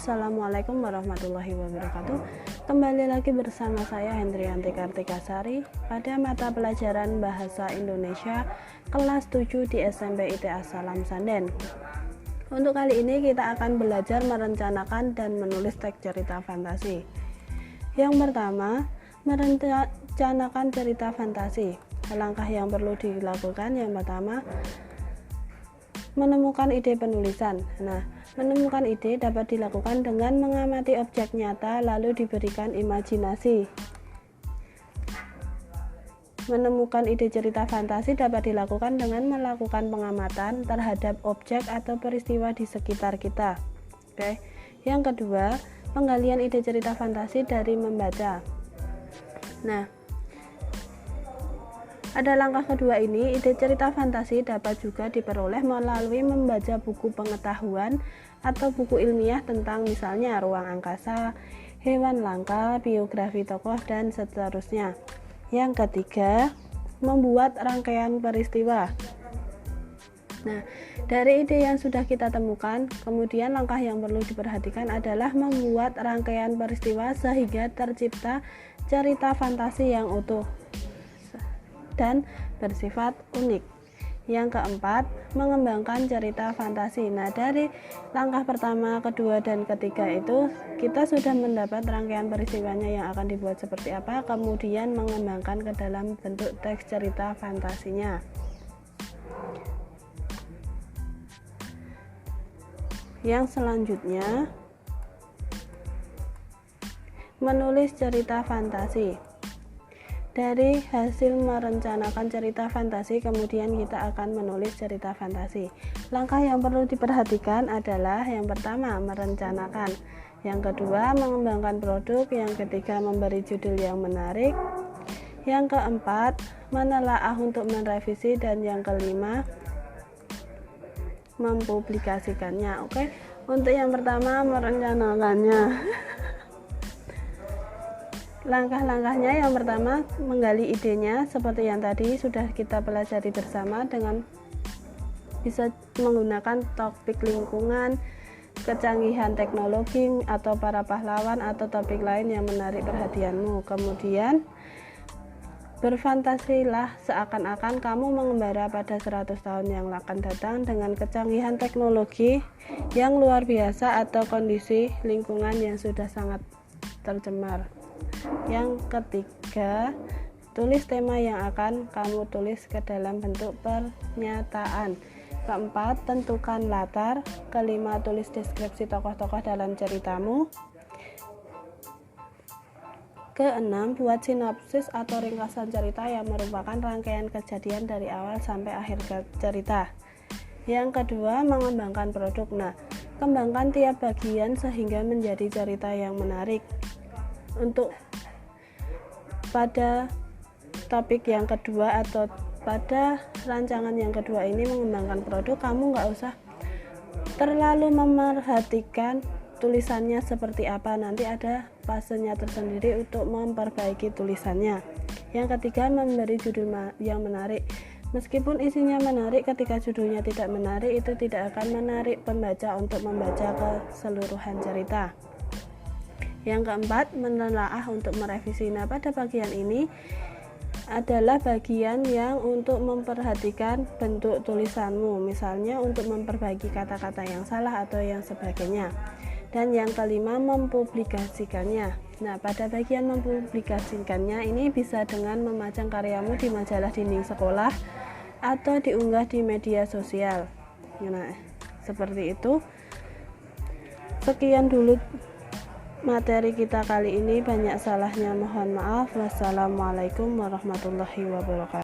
Assalamualaikum warahmatullahi wabarakatuh. Kembali lagi bersama saya Hendrianti Kartikasari pada mata pelajaran Bahasa Indonesia kelas 7 di SMP ITA Salam Sanden. Untuk kali ini kita akan belajar merencanakan dan menulis teks cerita fantasi. Yang pertama, merencanakan cerita fantasi. Langkah yang perlu dilakukan yang pertama, menemukan ide penulisan. Menemukan ide dapat dilakukan dengan mengamati objek nyata lalu diberikan imajinasi. Menemukan ide cerita fantasi dapat dilakukan dengan melakukan pengamatan terhadap objek atau peristiwa di sekitar kita. Oke. Yang kedua, penggalian ide cerita fantasi dari membaca. Pada langkah kedua ini, ide cerita fantasi dapat juga diperoleh melalui membaca buku pengetahuan atau buku ilmiah tentang misalnya ruang angkasa, hewan langka, biografi tokoh, dan seterusnya. Yang ketiga, membuat rangkaian peristiwa. Dari ide yang sudah kita temukan, kemudian langkah yang perlu diperhatikan adalah membuat rangkaian peristiwa sehingga tercipta cerita fantasi yang utuh dan bersifat unik. Yang keempat, mengembangkan cerita fantasi. Dari langkah pertama, kedua, dan ketiga itu kita sudah mendapat rangkaian peristiwanya yang akan dibuat seperti apa, kemudian mengembangkan ke dalam bentuk teks cerita fantasinya. Yang selanjutnya, menulis cerita fantasi. Dari hasil merencanakan cerita fantasi, kemudian kita akan menulis cerita fantasi. Langkah yang perlu diperhatikan adalah yang pertama, merencanakan. Yang kedua, mengembangkan produk. Yang ketiga, memberi judul yang menarik. Yang keempat, menelaah untuk merevisi. Dan yang kelima, mempublikasikannya. Oke. Untuk yang pertama, merencanakannya. Langkah-langkahnya yang pertama, menggali idenya seperti yang tadi sudah kita pelajari bersama dengan bisa menggunakan topik lingkungan, kecanggihan teknologi, atau para pahlawan, atau topik lain yang menarik perhatianmu. Kemudian berfantasilah seakan-akan kamu mengembara pada 100 tahun yang akan datang dengan kecanggihan teknologi yang luar biasa atau kondisi lingkungan yang sudah sangat tercemar. Yang ketiga, tulis tema yang akan kamu tulis ke dalam bentuk pernyataan. Keempat, tentukan latar. Kelima, tulis deskripsi tokoh-tokoh dalam ceritamu. Keenam, buat sinopsis atau ringkasan cerita yang merupakan rangkaian kejadian dari awal sampai akhir cerita. Yang kedua, mengembangkan produk. Kembangkan tiap bagian sehingga menjadi cerita yang menarik. Untuk pada topik yang kedua atau pada rancangan yang kedua ini, mengembangkan produk, kamu nggak usah terlalu memerhatikan tulisannya seperti apa, nanti ada fasenya tersendiri untuk memperbaiki tulisannya. Yang ketiga, memberi judul yang menarik. Meskipun isinya menarik, ketika judulnya tidak menarik, itu tidak akan menarik pembaca untuk membaca keseluruhan cerita. Yang keempat, menelaah untuk merevisi. Pada bagian ini adalah bagian yang untuk memperhatikan bentuk tulisanmu, misalnya untuk memperbaiki kata-kata yang salah atau yang sebagainya. Dan yang kelima, mempublikasikannya. Pada bagian mempublikasikannya ini bisa dengan memajang karyamu di majalah dinding sekolah atau diunggah di media sosial. Seperti itu. Sekian dulu materi kita kali ini, banyak salahnya mohon maaf. Wassalamualaikum warahmatullahi wabarakatuh.